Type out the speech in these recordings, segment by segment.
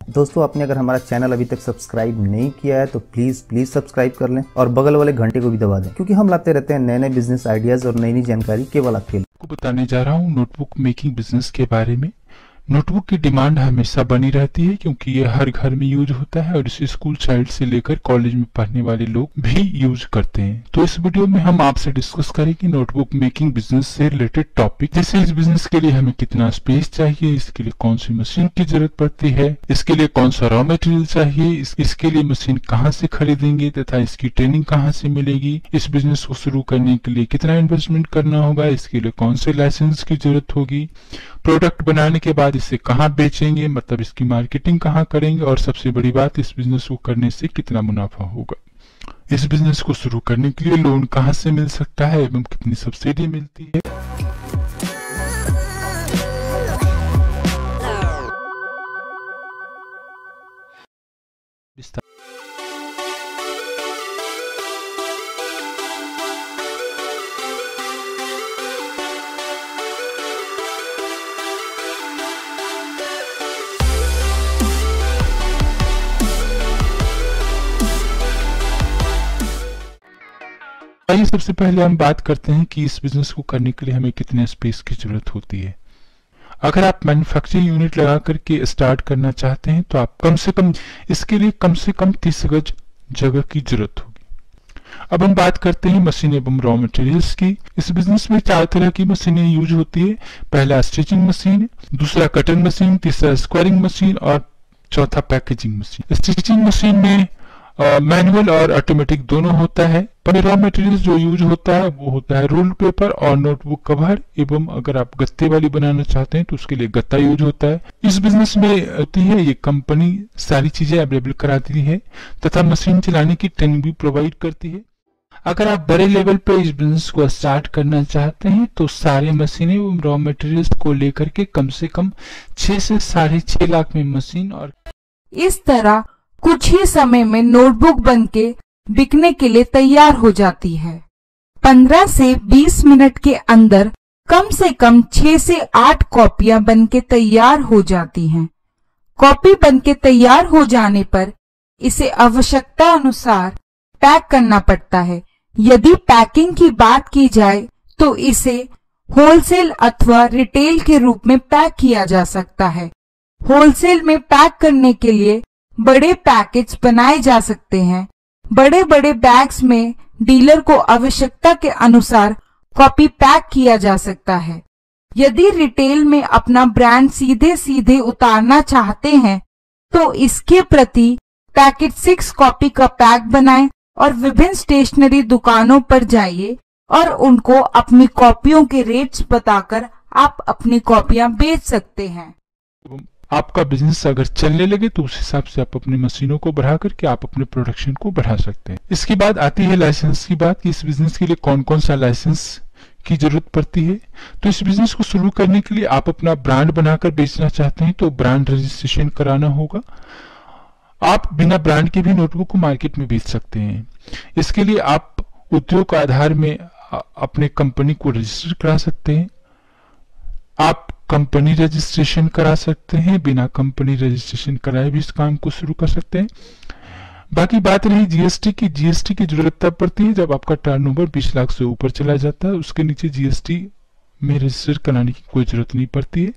दोस्तों आपने अगर हमारा चैनल अभी तक सब्सक्राइब नहीं किया है तो प्लीज सब्सक्राइब कर लें और बगल वाले घंटे को भी दबा दें, क्योंकि हम लाते रहते हैं नए नए बिजनेस आइडियाज और नई नई जानकारी केवल आपके लिए। आपको बताने जा रहा हूँ नोटबुक मेकिंग बिजनेस के बारे में। नोटबुक की डिमांड हमेशा बनी रहती है क्योंकि ये हर घर में यूज होता है और इसे स्कूल चाइल्ड से लेकर कॉलेज में पढ़ने वाले लोग भी यूज करते हैं। तो इस वीडियो में हम आपसे डिस्कस करेंगे नोटबुक मेकिंग बिजनेस से रिलेटेड टॉपिक, जैसे इस बिजनेस के लिए हमें कितना स्पेस चाहिए, इसके लिए कौन सी मशीन की जरूरत पड़ती है, इसके लिए कौन सा रॉ मटेरियल चाहिए, इसके लिए मशीन कहाँ से खरीदेंगे तथा इसकी ट्रेनिंग कहाँ से मिलेगी, इस बिजनेस को शुरू करने के लिए कितना इन्वेस्टमेंट करना होगा, इसके लिए कौन से लाइसेंस की जरूरत होगी, प्रोडक्ट बनाने के बाद इसे कहाँ बेचेंगे, मतलब इसकी मार्केटिंग कहाँ करेंगे, और सबसे बड़ी बात इस बिजनेस को करने से कितना मुनाफा होगा। इस बिजनेस को शुरू करने के लिए लोन कहाँ से मिल सकता है एवं कितनी सब्सिडी मिलती है। आइए सबसे पहले हम बात करते हैं कि इस बिजनेस को करने के लिए हमें कितने स्पेस की जरूरत होती है। अगर आप मैन्युफैक्चरिंग यूनिट लगा करके स्टार्ट करना चाहते हैं तो आप इसके लिए कम से कम 30 गज जगह की जरूरत होगी। अब हम बात करते हैं मशीन एवं रॉ मटेरियल्स की। इस बिजनेस में 4 तरह की मशीनें यूज होती है। पहला स्टिचिंग मशीन, दूसरा कटर मशीन, तीसरा स्क्वायरिंग मशीन और चौथा पैकेजिंग मशीन। स्टिचिंग मशीन में मैनुअल और ऑटोमेटिक दोनों होता है। पर रॉ मटेरियल्स जो यूज होता है वो होता है रूल पेपर और नोटबुक कवर, एवं अगर आप गत्ते वाली बनाना चाहते हैं तो उसके लिए गत्ता यूज होता है। इस बिजनेस में होती है ये कंपनी सारी चीजें अवेलेबल कराती है तथा मशीन चलाने की ट्रेनिंग भी प्रोवाइड करती है। अगर आप बड़े लेवल पे इस बिजनेस को स्टार्ट करना चाहते हैं तो सारे मशीनें एवं रॉ मटेरियल्स को लेकर के कम से कम 6 से 6.5 लाख में मशीन और इस तरह कुछ ही समय में नोटबुक बनके बिकने के लिए तैयार हो जाती है। 15 से 20 मिनट के अंदर कम से कम 6 से 8 कॉपियां बनके तैयार हो जाती हैं। कॉपी बनके तैयार हो जाने पर इसे आवश्यकता अनुसार पैक करना पड़ता है। यदि पैकिंग की बात की जाए तो इसे होलसेल अथवा रिटेल के रूप में पैक किया जा सकता है। होलसेल में पैक करने के लिए बड़े पैकेट्स बनाए जा सकते हैं। बड़े बड़े बैग्स में डीलर को आवश्यकता के अनुसार कॉपी पैक किया जा सकता है। यदि रिटेल में अपना ब्रांड सीधे सीधे उतारना चाहते हैं तो इसके प्रति पैकेट 6 कॉपी का पैक बनाएं और विभिन्न स्टेशनरी दुकानों पर जाइए और उनको अपनी कॉपियों के रेट्स बताकर आप अपनी कॉपियां बेच सकते हैं। आपका बिजनेस अगर चलने लगे तो उस हिसाब से आप अपनी मशीनों को बढ़ा करके आप अपने प्रोडक्शन को बढ़ा सकते हैं। इसके बाद आती है लाइसेंस की बात कि इस बिजनेस के लिए कौन कौन सा लाइसेंस की जरूरत पड़ती है। तो इस बिजनेस को शुरू करने के लिए आप अपना ब्रांड बनाकर बेचना चाहते हैं तो ब्रांड रजिस्ट्रेशन कराना होगा। आप बिना ब्रांड के भी नोटबुक को मार्केट में बेच सकते हैं। इसके लिए आप उद्योग के आधार में अपने कंपनी को रजिस्टर करा सकते हैं। आप कंपनी रजिस्ट्रेशन करा सकते हैं, बिना कंपनी रजिस्ट्रेशन कराए भी इस काम को शुरू कर सकते हैं। बाकी बात रही जीएसटी की। जीएसटी की जरूरत तब पड़ती है जब आपका टर्नओवर 20 लाख से ऊपर चला जाता है। उसके नीचे जीएसटी में रजिस्टर कराने की कोई जरूरत नहीं पड़ती है,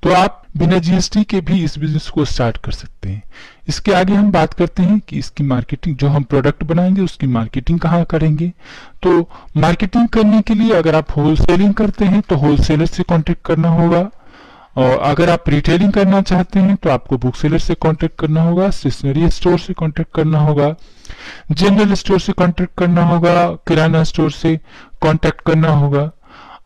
तो आप बिना जीएसटी के भी इस बिजनेस को स्टार्ट कर सकते हैं। इसके आगे हम बात करते हैं कि इसकी मार्केटिंग, जो हम प्रोडक्ट बनाएंगे उसकी मार्केटिंग कहाँ करेंगे। तो मार्केटिंग करने के लिए अगर आप होलसेलिंग करते हैं तो होलसेलर से कांटेक्ट करना होगा, और अगर आप रिटेलिंग करना चाहते हैं तो आपको बुक सेलर से कांटेक्ट करना होगा, स्टेशनरी स्टोर से कांटेक्ट करना होगा, जनरल स्टोर से कांटेक्ट करना होगा, किराना स्टोर से कांटेक्ट करना होगा।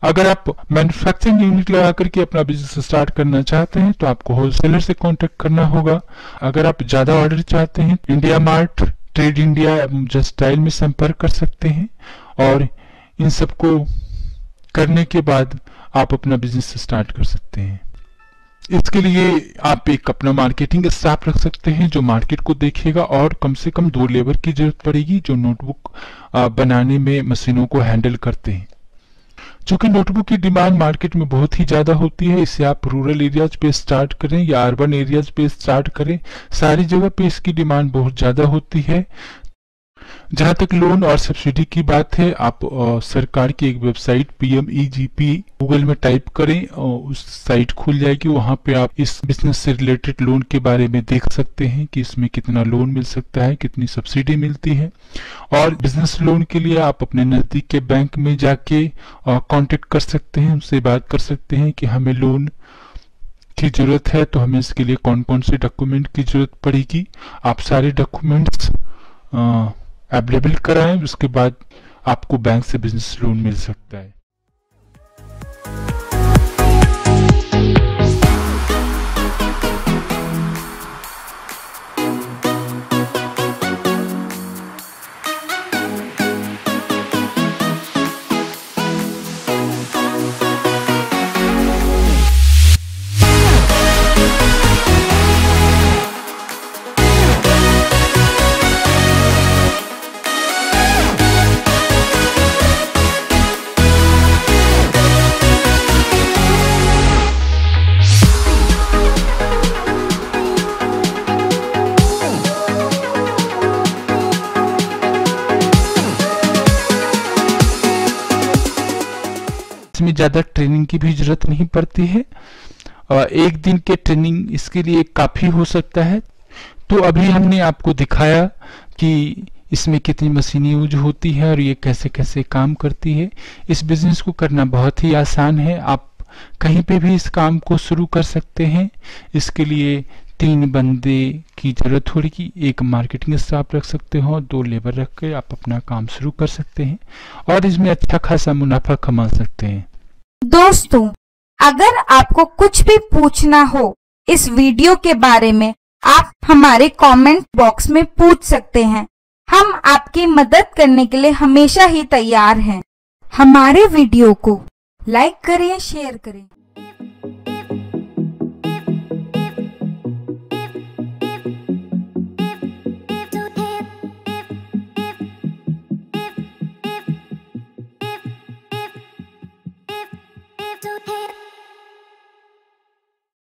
अगर आप मैन्युफैक्चरिंग यूनिट लगा करके अपना बिजनेस स्टार्ट करना चाहते हैं तो आपको होलसेलर से कांटेक्ट करना होगा। अगर आप ज्यादा ऑर्डर चाहते हैं इंडिया मार्ट, ट्रेड इंडिया एवं जस्ट स्टाइल में संपर्क कर सकते हैं, और इन सबको करने के बाद आप अपना बिजनेस स्टार्ट कर सकते हैं। इसके लिए आप एक अपना मार्केटिंग स्टाफ रख सकते हैं जो मार्केट को देखेगा, और कम से कम 2 लेबर की जरूरत पड़ेगी जो नोटबुक बनाने में मशीनों को हैंडल करते हैं। चूंकि नोटबुक की डिमांड मार्केट में बहुत ही ज्यादा होती है, इसे आप रूरल एरियाज पे स्टार्ट करें या अर्बन एरियाज पे स्टार्ट करें, सारी जगह पे इसकी डिमांड बहुत ज्यादा होती है। जहां तक लोन और सब्सिडी की बात है, आप सरकार की एक वेबसाइट PMEGP गूगल में टाइप करें और उस साइट खुल जाएगी। वहां पे आप इस बिजनेस से रिलेटेड लोन के बारे में देख सकते हैं कि इसमें कितना लोन मिल सकता है, कितनी सब्सिडी मिलती है। और बिजनेस लोन के लिए आप अपने नजदीक के बैंक में जाके कांटेक्ट कर सकते हैं, उनसे बात कर सकते हैं कि हमें लोन की जरूरत है, तो हमें इसके लिए कौन कौन से डॉक्यूमेंट की जरूरत पड़ेगी। आप सारे डॉक्यूमेंट्स अवेलेबल कराएं, उसके बाद आपको बैंक से बिजनेस लोन मिल सकता है। इसमें ज्यादा ट्रेनिंग की भी जरूरत नहीं पड़ती है, एक दिन के ट्रेनिंग इसके लिए काफी हो सकता है। तो अभी हमने आपको दिखाया कि इसमें कितनी मशीनें यूज होती है और ये कैसे कैसे काम करती है। इस बिजनेस को करना बहुत ही आसान है, आप कहीं पे भी इस काम को शुरू कर सकते हैं। इसके लिए 3 बंदे की जरूरत होगी, एक मार्केटिंग स्टाफ रख सकते हो, 2 लेबर रख के आप अपना काम शुरू कर सकते हैं और इसमें अच्छा खासा मुनाफा कमा सकते हैं। दोस्तों, अगर आपको कुछ भी पूछना हो इस वीडियो के बारे में, आप हमारे कमेंट बॉक्स में पूछ सकते हैं। हम आपकी मदद करने के लिए हमेशा ही तैयार हैं। हमारे वीडियो को लाइक करें, शेयर करें।